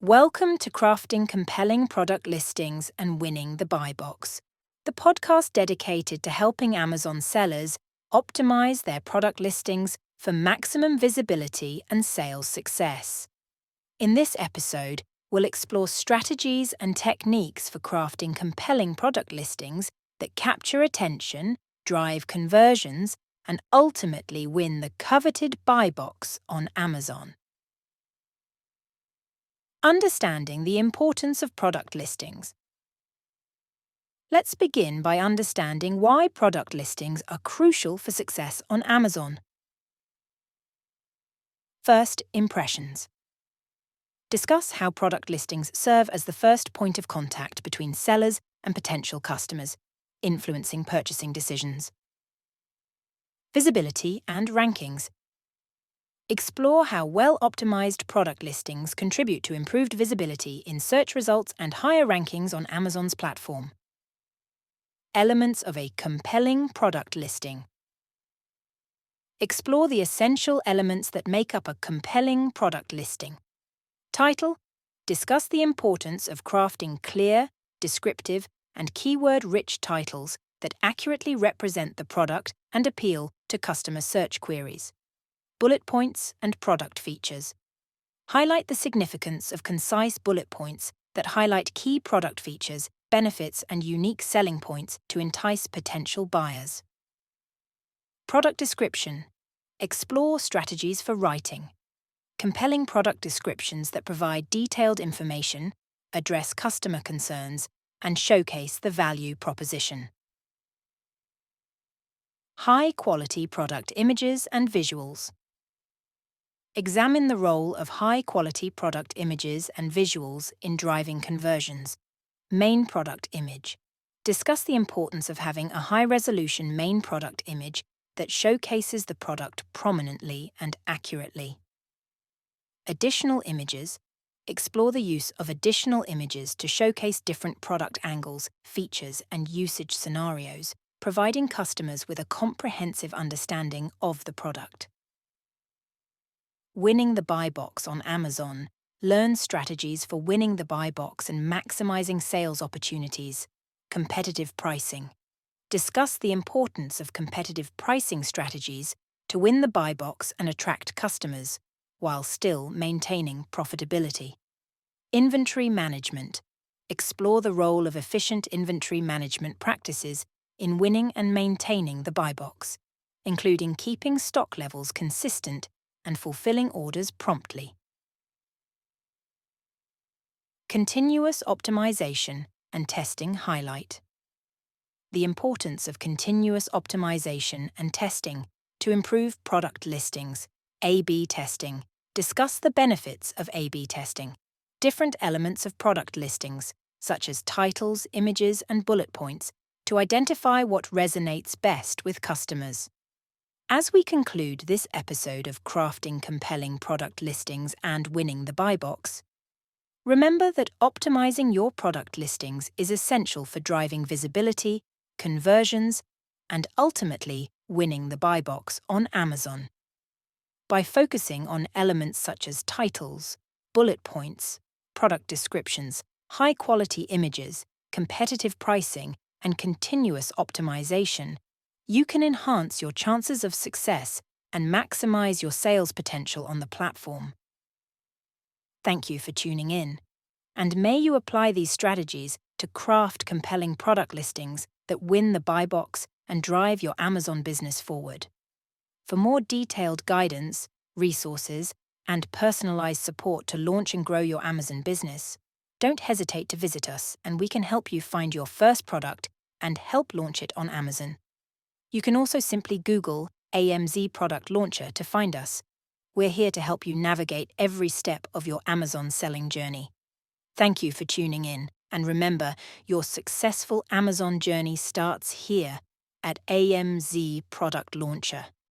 Welcome to Crafting Compelling Product Listings and Winning the Buy Box, the podcast dedicated to helping Amazon sellers optimize their product listings for maximum visibility and sales success. In this episode, we'll explore strategies and techniques for crafting compelling product listings that capture attention, drive conversions, and ultimately win the coveted buy box on Amazon. Understanding the importance of product listings. Let's begin by understanding why product listings are crucial for success on Amazon. First, impressions. Discuss how product listings serve as the first point of contact between sellers and potential customers, influencing purchasing decisions. Visibility and rankings. Explore how well-optimized product listings contribute to improved visibility in search results and higher rankings on Amazon's platform. Elements of a compelling product listing. Explore the essential elements that make up a compelling product listing. Title: discuss the importance of crafting clear, descriptive, and keyword-rich titles that accurately represent the product and appeal to customer search queries. Bullet points and product features. Highlight the significance of concise bullet points that highlight key product features, benefits, and unique selling points to entice potential buyers. Product description. Explore strategies for writing. Compelling product descriptions that provide detailed information, address customer concerns, and showcase the value proposition. High-quality product images and visuals. Examine the role of high-quality product images and visuals in driving conversions. Main product image. Discuss the importance of having a high-resolution main product image that showcases the product prominently and accurately. Additional images. Explore the use of additional images to showcase different product angles, features, and usage scenarios, providing customers with a comprehensive understanding of the product. Winning the buy box on Amazon. Learn strategies for winning the buy box and maximizing sales opportunities. Competitive pricing. Discuss the importance of competitive pricing strategies to win the buy box and attract customers, while still maintaining profitability. Inventory management. Explore the role of efficient inventory management practices in winning and maintaining the buy box, including keeping stock levels consistent and fulfilling orders promptly. Continuous optimization and testing highlight. The importance of continuous optimization and testing to improve product listings. A/B testing. Discuss the benefits of A/B testing. Different elements of product listings, such as titles, images, and bullet points, to identify what resonates best with customers. As we conclude this episode of Crafting Compelling Product Listings and Winning the Buy Box, remember that optimizing your product listings is essential for driving visibility, conversions, and ultimately winning the buy box on Amazon. By focusing on elements such as titles, bullet points, product descriptions, high-quality images, competitive pricing, and continuous optimization, you can enhance your chances of success and maximize your sales potential on the platform. Thank you for tuning in, and may you apply these strategies to craft compelling product listings that win the buy box and drive your Amazon business forward. For more detailed guidance, resources, and personalized support to launch and grow your Amazon business, don't hesitate to visit us and we can help you find your first product and help launch it on Amazon. You can also simply Google AMZ Product Launcher to find us. We're here to help you navigate every step of your Amazon selling journey. Thank you for tuning in, and remember, your successful Amazon journey starts here at AMZ Product Launcher.